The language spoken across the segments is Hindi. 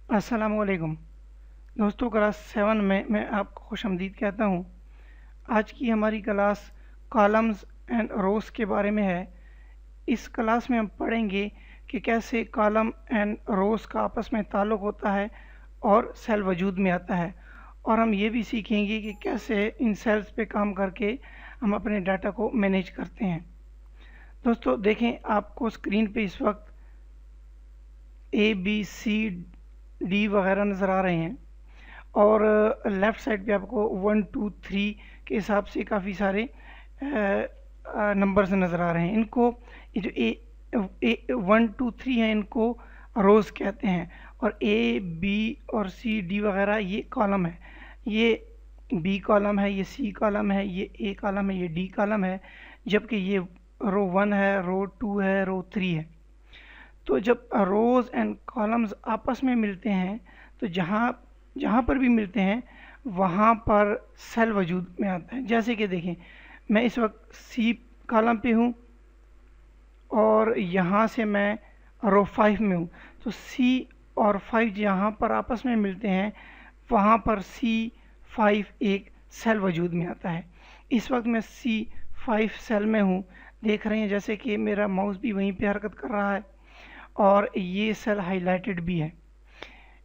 अस्सलामुअलैकुम दोस्तों, क्लास 7 में मैं आपको खुशामदीद कहता हूँ। आज की हमारी क्लास कॉलम्स एंड रोज़ के बारे में है। इस क्लास में हम पढ़ेंगे कि कैसे कॉलम एंड रोज़ का आपस में ताल्लुक़ होता है और सेल वजूद में आता है, और हम ये भी सीखेंगे कि कैसे इन सेल्स पे काम करके हम अपने डाटा को मैनेज करते हैं। दोस्तों देखें, आपको स्क्रीन पे इस वक्त ABCD वगैरह नज़र आ रहे हैं, और लेफ़्ट साइड पे आपको 1 2 3 के हिसाब से काफ़ी सारे नंबर्स नज़र आ रहे हैं। इनको ये जो ए 1 2 3 है, इनको रोज़ कहते हैं, और A B और C D वगैरह ये कॉलम है। ये B कॉलम है, ये C कॉलम है, ये A कॉलम है, ये D कॉलम है, जबकि ये रो 1 है, रो 2 है, रो 3 है। तो जब रोज़ एंड कॉलम्स आपस में मिलते हैं तो जहाँ जहाँ पर भी मिलते हैं वहाँ पर सेल वजूद में आता है। जैसे कि देखें, मैं इस वक्त सी कॉलम पे हूँ और यहाँ से मैं रो 5 में हूँ। तो सी और 5 जहाँ पर आपस में मिलते हैं वहाँ पर C5 एक सेल वजूद में आता है। इस वक्त मैं C5 सेल में हूँ, देख रहे हैं जैसे कि मेरा माउस भी वहीं पे हरकत कर रहा है और ये सेल हाईलाइटेड भी है।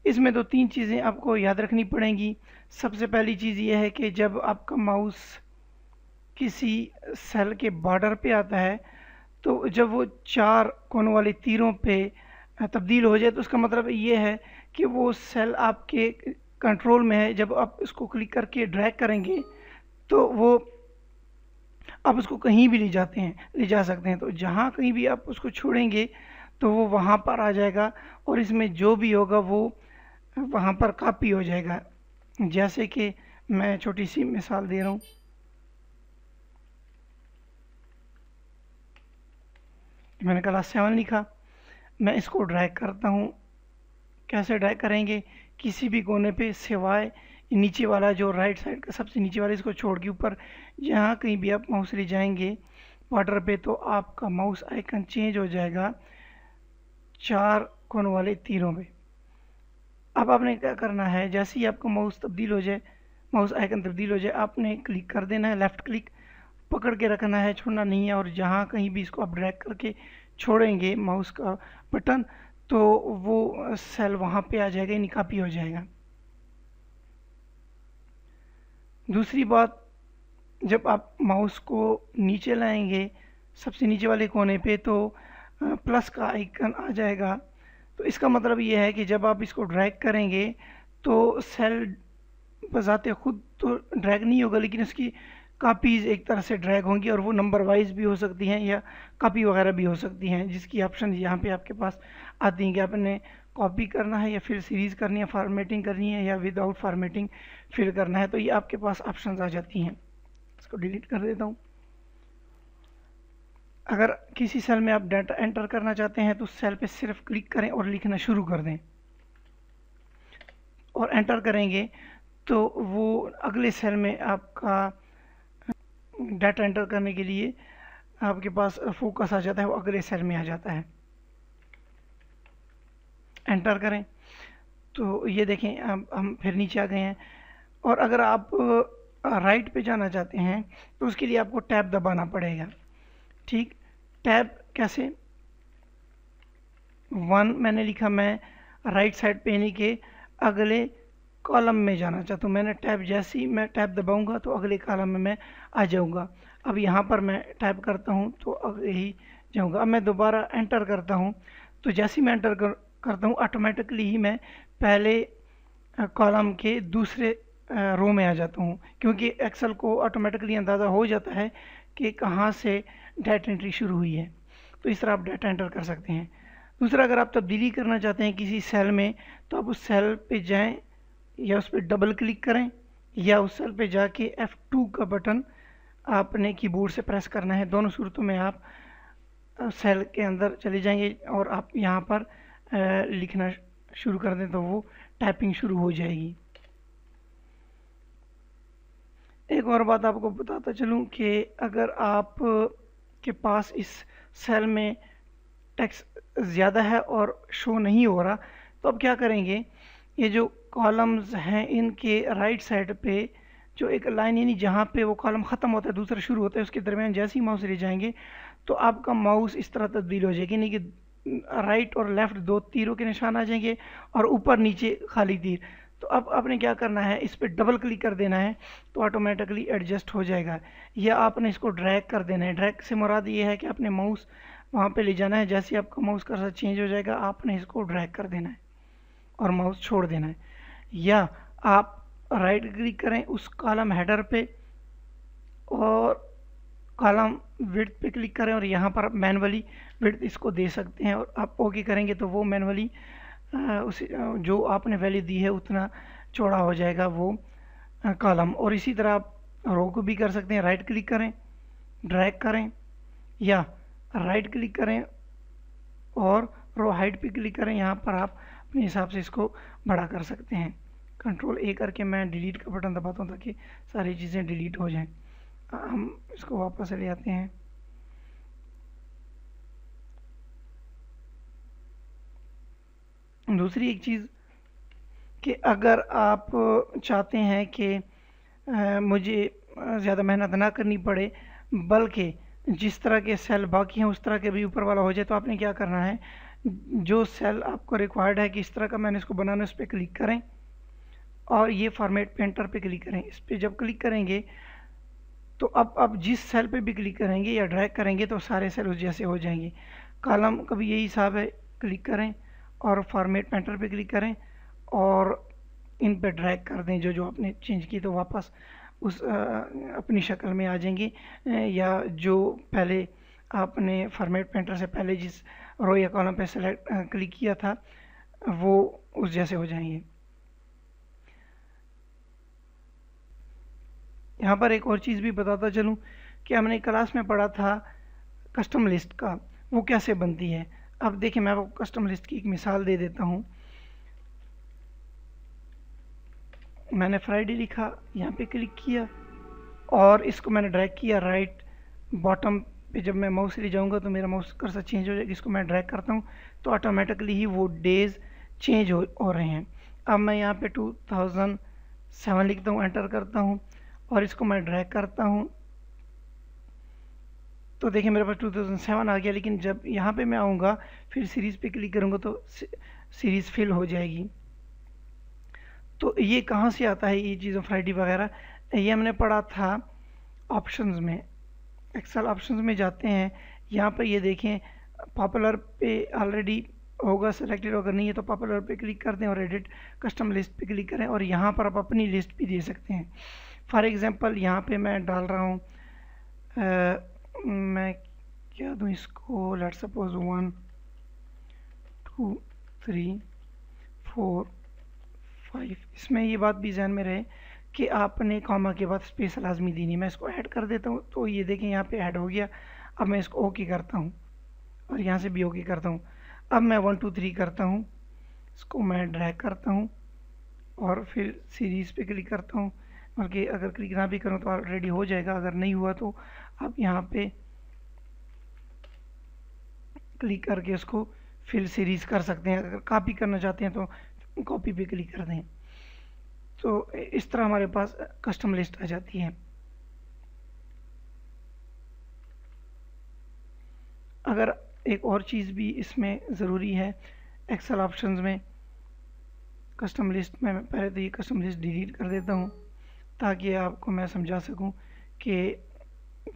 इसमें दो तीन चीज़ें आपको याद रखनी पड़ेंगी। सबसे पहली चीज़ ये है कि जब आपका माउस किसी सेल के बॉर्डर पे आता है, तो जब वो 4 कोनों वाले तीरों पे तब्दील हो जाए तो उसका मतलब ये है कि वो सेल आपके कंट्रोल में है। जब आप इसको क्लिक करके ड्रैग करेंगे तो वो आप उसको कहीं भी ले जा सकते हैं। तो जहाँ कहीं भी आप उसको छोड़ेंगे तो वो वहाँ पर आ जाएगा, और इसमें जो भी होगा वो वहाँ पर कॉपी हो जाएगा। जैसे कि मैं छोटी सी मिसाल दे रहा हूँ। मैंने क्लास 7 लिखा, मैं इसको ड्रैग करता हूँ। कैसे ड्रैग करेंगे? किसी भी कोने पे सिवाय नीचे वाला, जो राइट साइड का सबसे नीचे वाला, इसको छोड़ के ऊपर जहाँ कहीं भी आप माउस ले जाएंगे बॉर्डर पे तो आपका माउस आइकन चेंज हो जाएगा 4 कोनों वाले तीरों पे। अब आपने क्या करना है, जैसे ही आपका माउस आइकन तब्दील हो जाए, आपने क्लिक कर देना है, लेफ़्ट क्लिक पकड़ के रखना है, छोड़ना नहीं है। और जहाँ कहीं भी इसको आप ड्रैग करके छोड़ेंगे माउस का बटन, तो वो सेल वहाँ पे आ जाएगा, यानी कॉपी हो जाएगा। दूसरी बात, जब आप माउस को नीचे लाएंगे सबसे नीचे वाले कोने पे तो प्लस का आइकन आ जाएगा। तो इसका मतलब ये है कि जब आप इसको ड्रैग करेंगे तो सेल बजाते खुद तो ड्रैग नहीं होगा, लेकिन उसकी कापीज़ एक तरह से ड्रैग होंगी, और वो नंबर वाइज भी हो सकती हैं या कॉपी वगैरह भी हो सकती हैं, जिसकी ऑप्शन यहाँ पे आपके पास आती हैं कि आपने कॉपी करना है या फिर सीरीज़ करनी है, फॉर्मेटिंग करनी है या विदाउट फॉर्मेटिंग फिल करना है। तो ये आपके पास ऑप्शंस आ जाती हैं। इसको डिलीट कर देता हूँ। अगर किसी सेल में आप डाटा एंटर करना चाहते हैं तो सेल पे सिर्फ क्लिक करें और लिखना शुरू कर दें, और एंटर करेंगे तो वो अगले सेल में आपका डाटा एंटर करने के लिए आपके पास फोकस आ जाता है, वो अगले सेल में आ जाता है। एंटर करें तो ये देखें, अब हम फिर नीचे आ गए हैं। और अगर आप राइट पे जाना चाहते हैं तो उसके लिए आपको टैब दबाना पड़ेगा। ठीक, टैब कैसे? 1 मैंने लिखा, मैं राइट साइड पे यानी कि अगले कॉलम में जाना चाहता हूँ। मैंने टैब, जैसे ही मैं टैब दबाऊंगा तो अगले कॉलम में मैं आ जाऊंगा। अब यहाँ पर मैं टैब करता हूँ तो अगले ही जाऊंगा। अब मैं दोबारा एंटर करता हूँ, तो जैसे ही मैं करता हूँ ऑटोमेटिकली ही मैं पहले कॉलम के दूसरे रो में आ जाता हूँ, क्योंकि एक्सेल को ऑटोमेटिकली अंदाज़ा हो जाता है कि कहाँ से डाटा एंट्री शुरू हुई है। तो इस तरह आप डाटा एंटर कर सकते हैं। दूसरा, अगर आप तब्दीली करना चाहते हैं किसी सेल में तो आप उस सेल पे जाएं या उस पर डबल क्लिक करें, या उस सेल पे जाके F2 का बटन आपने कीबोर्ड से प्रेस करना है। दोनों सूरतों में आप सेल के अंदर चले जाएंगे और आप यहाँ पर लिखना शुरू कर दें तो वो टाइपिंग शुरू हो जाएगी। एक और बात आपको बताता चलूँ कि अगर आप के पास इस सेल में टेक्स्ट ज़्यादा है और शो नहीं हो रहा, तो अब क्या करेंगे, ये जो कॉलम्स हैं इनके राइट साइड पे जो एक लाइन, यानी जहाँ पे वो कॉलम ख़त्म होता है दूसरा शुरू होता है, उसके दरमियान जैसे ही माउस ले जाएंगे तो आपका माउस इस तरह तब्दील हो जाएगी, यानी कि राइट और लेफ़्ट दो तीरों के निशान आ जाएंगे और ऊपर नीचे खाली तीर। तो अब आपने क्या करना है, इस पर डबल क्लिक कर देना है तो ऑटोमेटिकली एडजस्ट हो जाएगा, या आपने इसको ड्रैग कर देना है। ड्रैग से मुराद ये है कि आपने माउस वहाँ पे ले जाना है, जैसे ही आपका माउस कर्सर चेंज हो जाएगा आपने इसको ड्रैग कर देना है और माउस छोड़ देना है। या आप राइट क्लिक करें उस कॉलम हेडर पे और कॉलम विड्थ पे क्लिक करें और यहाँ पर मैनुअली विड्थ इसको दे सकते हैं, और आप ओके करेंगे तो वो मैनुअली उस जो आपने वैल्यू दी है उतना चौड़ा हो जाएगा वो कॉलम। और इसी तरह आप रो को भी कर सकते हैं, राइट क्लिक करें, ड्रैग करें, या राइट क्लिक करें और रो हाइट पे क्लिक करें। यहाँ पर आप अपने हिसाब से इसको बड़ा कर सकते हैं। कंट्रोल ए करके मैं डिलीट का बटन दबाता हूँ ताकि सारी चीज़ें डिलीट हो जाएं। हम इसको वापस ले आते हैं। दूसरी एक चीज़ कि अगर आप चाहते हैं कि मुझे ज़्यादा मेहनत ना करनी पड़े बल्कि जिस तरह के सेल बाकी हैं उस तरह के भी ऊपर वाला हो जाए, तो आपने क्या करना है, जो सेल आपको रिक्वायर्ड है कि इस तरह का मैंने इसको बनाना, उस पर क्लिक करें और ये फॉर्मेट पेंटर पे क्लिक करें। इस पर जब क्लिक करेंगे तो अब जिस सेल पे भी क्लिक करेंगे या ड्रैग करेंगे तो सारे सेल उस जैसे हो जाएंगे। कॉलम का भी यही हिसाब है, क्लिक करें और फॉर्मेट पेंटर पे क्लिक करें और इन पे ड्रैग कर दें जो जो आपने चेंज की, तो वापस उस अपनी शक्ल में आ जाएंगी। या जो पहले आपने फॉर्मेट पेंटर से पहले जिस रो या कॉलम पे सेलेक्ट क्लिक किया था वो उस जैसे हो जाएंगे। यहाँ पर एक और चीज़ भी बताता चलूँ कि हमने क्लास में पढ़ा था कस्टम लिस्ट का, वो कैसे बनती है। अब देखिए मैं आपको कस्टम लिस्ट की एक मिसाल दे देता हूँ। मैंने फ्राइडे लिखा, यहाँ पे क्लिक किया और इसको मैंने ड्रैग किया राइट बॉटम पे। जब मैं माउस ले जाऊँगा तो मेरा माउस कर्सर चेंज हो जाएगा। इसको मैं ड्रैग करता हूँ तो ऑटोमेटिकली ही वो डेज़ चेंज हो रहे हैं। अब मैं यहाँ पे 2007 लिखता हूँ, एंटर करता हूँ और इसको मैं ड्रैग करता हूँ तो देखिए मेरे पास 2007 आ गया। लेकिन जब यहाँ पे मैं आऊँगा फिर सीरीज़ पे क्लिक करूँगा तो सीरीज़ फिल हो जाएगी। तो ये कहाँ से आता है ये चीज़ फ्राइडे वगैरह, ये हमने पढ़ा था ऑप्शंस में। एक्सेल ऑप्शंस में जाते हैं, यहाँ पर ये देखें पॉपुलर पे ऑलरेडी होगा सिलेक्टेड, अगर नहीं है तो पॉपुलर पे क्लिक कर दें और एडिट कस्टम लिस्ट पे क्लिक करें और यहाँ पर आप अपनी लिस्ट भी दे सकते हैं। फॉर एग्जांपल यहाँ पे मैं डाल रहा हूँ मैं क्या दूँ इसको, लेट्स सपोज 1 2 3 4 5। इसमें ये बात भी ध्यान में रहे कि आपने कॉमा के बाद स्पेस लाजमी देनी। मैं इसको ऐड कर देता हूँ तो ये देखें यहाँ पे ऐड हो गया। अब मैं इसको ओके करता हूँ और यहाँ से भी ओके करता हूँ। अब मैं 1 2 3 करता हूँ, इसको मैं ड्रैग करता हूँ और फिर सीरीज़ पे क्लिक करता हूँ। बल्कि अगर क्लिक ना भी करूँ तो ऑलरेडी हो जाएगा, अगर नहीं हुआ तो आप यहाँ पे क्लिक करके उसको फिल सीरीज़ कर सकते हैं। अगर कॉपी करना चाहते हैं तो कॉपी पे क्लिक कर दें। तो इस तरह हमारे पास कस्टम लिस्ट आ जाती है। अगर एक और चीज़ भी इसमें ज़रूरी है एक्सेल ऑप्शंस में, कस्टम लिस्ट में मैं पहले तो ये कस्टम लिस्ट डिलीट कर देता हूँ ताकि आपको मैं समझा सकूँ कि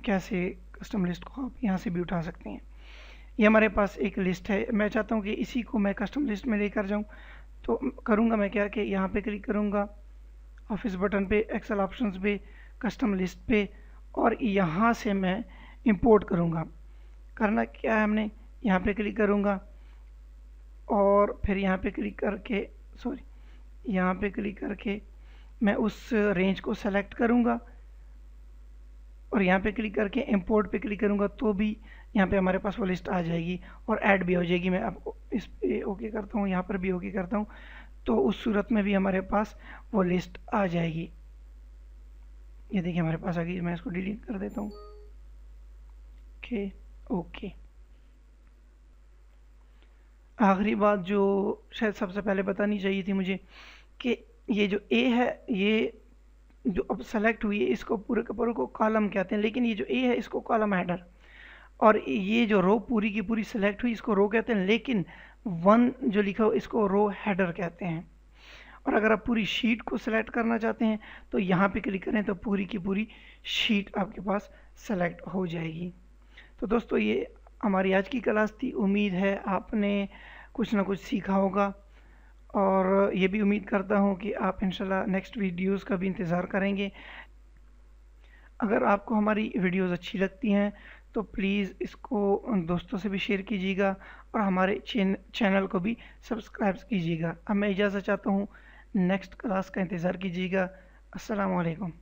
कैसे कस्टम लिस्ट को आप यहाँ से भी उठा सकते हैं। ये हमारे पास एक लिस्ट है, मैं चाहता हूँ कि इसी को मैं कस्टम लिस्ट में लेकर जाऊँ। तो करूँगा मैं क्या कि यहाँ पे क्लिक करूँगा ऑफिस बटन पे, एक्सेल ऑप्शंस पे, कस्टम लिस्ट पे और यहाँ से मैं इंपोर्ट करूँगा। करना क्या है, हमने यहाँ पे क्लिक करूँगा और फिर यहाँ पे क्लिक करके यहाँ पे क्लिक करके मैं उस रेंज को सेलेक्ट करूँगा और यहाँ पे क्लिक करके इंपोर्ट पे क्लिक करूँगा तो भी यहाँ पे हमारे पास वो लिस्ट आ जाएगी और ऐड भी हो जाएगी। मैं आपको इस पे ओके करता हूँ, यहाँ पर भी ओके करता हूँ तो उस सूरत में भी हमारे पास वो लिस्ट आ जाएगी। ये देखिए हमारे पास आ गई। मैं इसको डिलीट कर देता हूँ। ओके। आखिरी बात जो शायद सबसे पहले बतानी चाहिए थी मुझे, कि ये जो ए है, ये जो अब सेलेक्ट हुई है, इसको पूरे के पूरे को कॉलम कहते हैं, लेकिन ये जो ए है इसको कॉलम हेडर, और ये जो रो पूरी की पूरी सेलेक्ट हुई इसको रो कहते हैं, लेकिन वन जो लिखा हो इसको रो हेडर कहते हैं। और अगर आप पूरी शीट को सिलेक्ट करना चाहते हैं तो यहाँ पे क्लिक करें तो पूरी की पूरी शीट आपके पास सेलेक्ट हो जाएगी। तो दोस्तों ये हमारी आज की क्लास थी, उम्मीद है आपने कुछ ना कुछ सीखा होगा, और ये भी उम्मीद करता हूँ कि आप इंशाल्लाह नेक्स्ट वीडियोस का भी इंतज़ार करेंगे। अगर आपको हमारी वीडियोस अच्छी लगती हैं तो प्लीज़ इसको दोस्तों से भी शेयर कीजिएगा, और हमारे चैनल को भी सब्सक्राइब कीजिएगा। अब मैं इजाज़त चाहता हूँ, नेक्स्ट क्लास का इंतज़ार कीजिएगा। अस्सलाम वालेकुम।